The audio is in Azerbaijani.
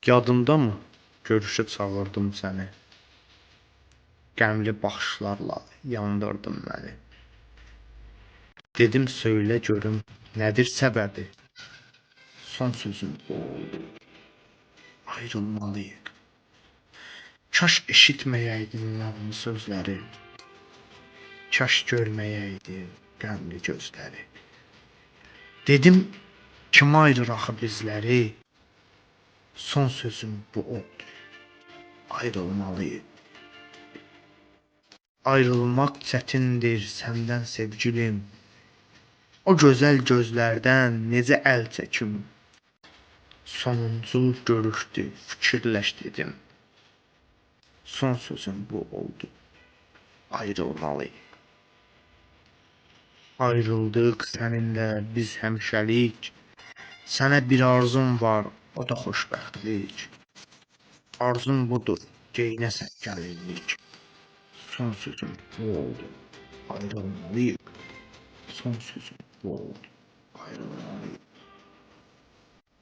Yadındamı? Görüşə çağırdım səni. Qəmli baxışlarla yandırdın məni. Dedim söylə görüm nədir səbəbi? Son sözüm bu oldu. Ayrılmalıyıq. Kaş eşitməyəydin mənim sözləri. Kaş görməyəydin qəmli gözləri. Dedim kim ayırır axı bizləri? Son sözüm bu oldu. Ayrılmalıyıq. Ayrılmaq çətindir səndən sevgilim. O gözəl gözlərdən necə əl çəkim? Sonuncu görüşdü, fikirləş dedim. Son sözüm bu oldu. Ayrılmalıyıq. Ayrıldıq səninlə biz həmişəlik. Sənə bir arzum var, o da xoşbəxtlik. Arzum budur, geynəsən gəlinlik. Son sözüm bu oldu. Ayrılmalıyıq. Son sözüm bu oldu. Ayrılmalıyıq.